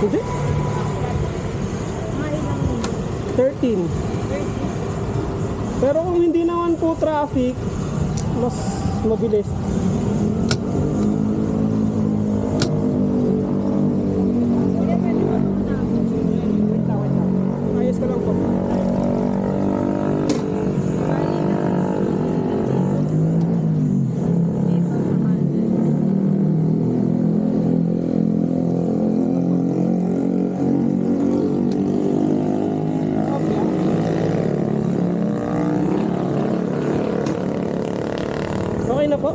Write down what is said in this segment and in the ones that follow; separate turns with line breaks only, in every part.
Hindi. 13. Pero kung hindi naman po traffic, mas mabilis. Ayos ko lang po. Okay na po.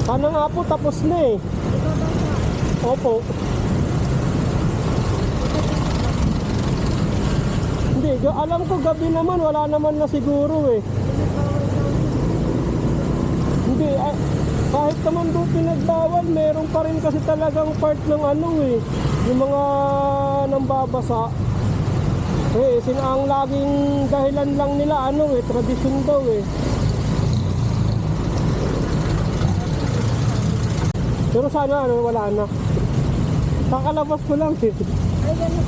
Sana nga po tapos na eh. Opo. Hindi, alam ko gabi naman, wala naman na siguro eh. Hindi, kahit naman doon pinagbawal, meron pa rin kasi talagang part ng ano eh. Yung mga nambabasa. Eh, ang laging dahilan lang nila ano eh, tradisyon daw eh. Pero sana ano, wala na. Kakalabas ko lang eh.
Ay, ganun.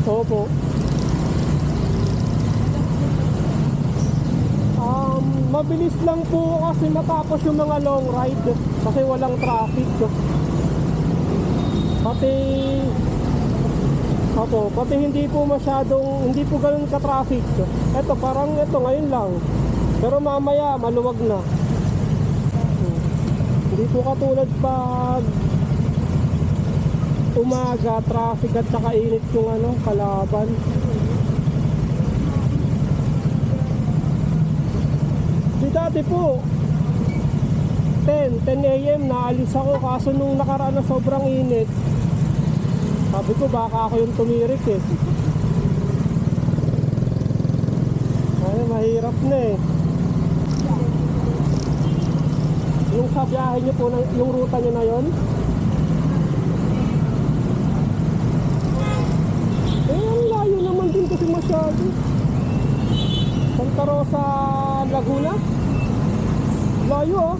Opo. Mabilis lang po kasi matapos yung mga long ride kasi walang traffic. Pati hindi po masyadong, hindi po ganun ka-traffic. Ito parang ito ngayon lang. Pero mamaya maluwag na. Hindi po katulad pag umaga, traffic at saka init yung ano, kalaban. Di dati po 10 AM naalis ako kaso nung nakaraan na sobrang init. Sabi ko baka ako yung tumirik eh. Ay, mahirap na eh. Yung sa biyahe nyo po, yung ruta nyo na yon. Eh, ang layo naman din kasi masyado. Santa Rosa, Laguna. Layo ah.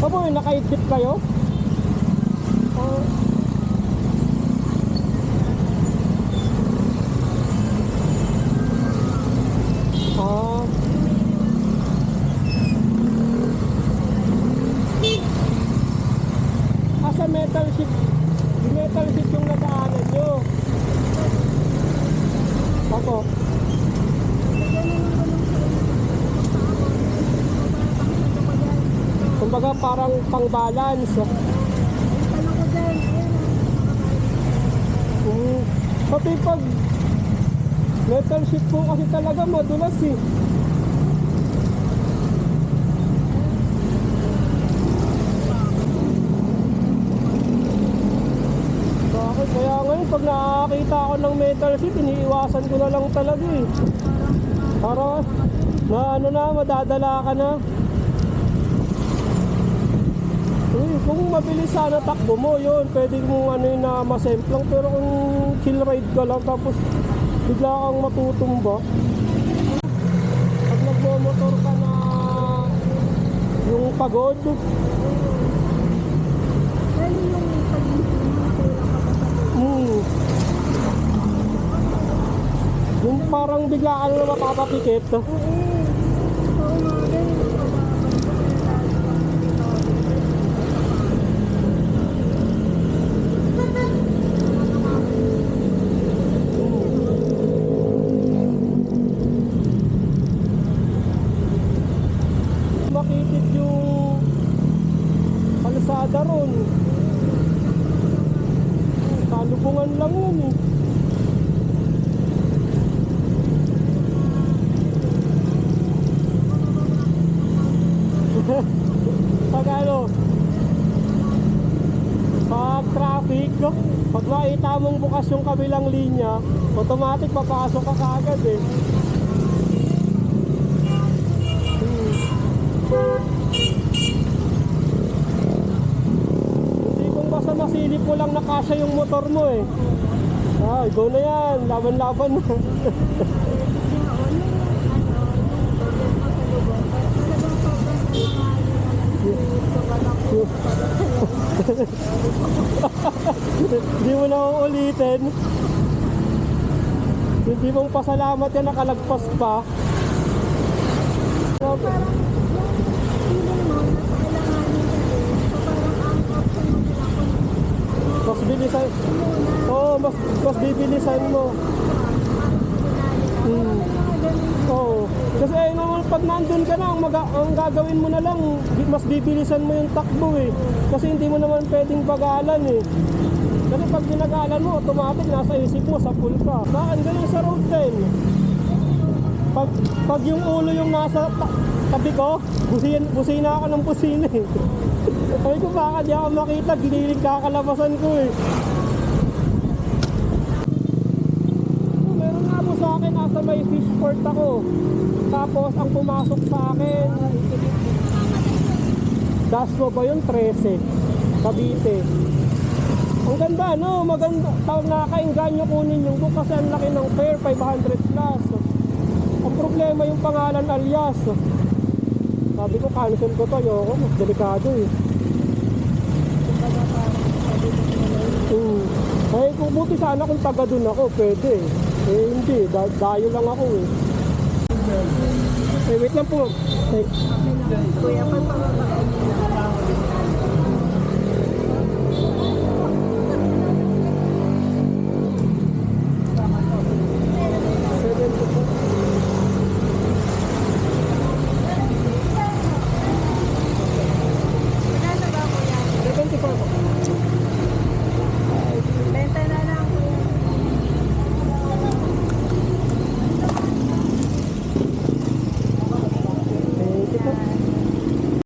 Boy, nakaidip kayo? Sa metal sheet. Di metal sheet yung nadaanan nyo. Ako. Kumbaga parang pang-balance. Pati pag metal sheet po kasi talaga madulas eh. Bakit? Kaya ngayon pag nakakita ako ng metal sheet, iniiwasan ko na lang talaga eh. Para na ano na, madadala ka na. Kung mabilis sana takbo mo, yun, pwede mong ano yun na masemplang. Pero kung chill ride ka lang, tapos bigla kang matutumba. Pag nagmomotor ka na yung pagod, yung parang bigla ka na mapapapikit. bukas yung kabilang linya, automatic papasok ka kaagad eh. Hindi kung basta masilip mo lang nakasya yung motor mo eh. Ah, go na yan, laban-laban na. Hindi mo na uulitin. Hindi mong pasalamat yan, nakalagpas pa. Mas bilisan. Oo, mas bibilisan mo. Oo. Kasi naman pag nandun ka na, ang gagawin mo na lang, mas bibilisan mo yung takbo eh. Kasi hindi mo naman pwedeng pag-aalan eh. Kasi pag pinag-aalan mo, automatic nasa isip mo, sa pool ka. Bakit ganyan sa road 10? Pag yung ulo yung nasa tabi ko, busina ako ng busina eh. Sabi ko baka di ako makita, giniling kakalabasan ko eh. Meron nga po sa akin, nasa may fishport ako. Tapos ang pumasok sa akin, Dasmo ba yun? 13 Cavite. Ang ganda no, maganda. Tawag nakakainganyo kunin yung book kasi ang laki ng fare, 500 plus. Ang problema yung pangalan alias. Sabi ko cancel ko to, ayoko, mas delikado eh. Ay kung buti sana kung taga dun ako, pwede eh. Eh hindi, dayo lang ako eh. Eh wait lang po.
Kuya, pagpapakain nila.
Magkano ba kuya? 74 po.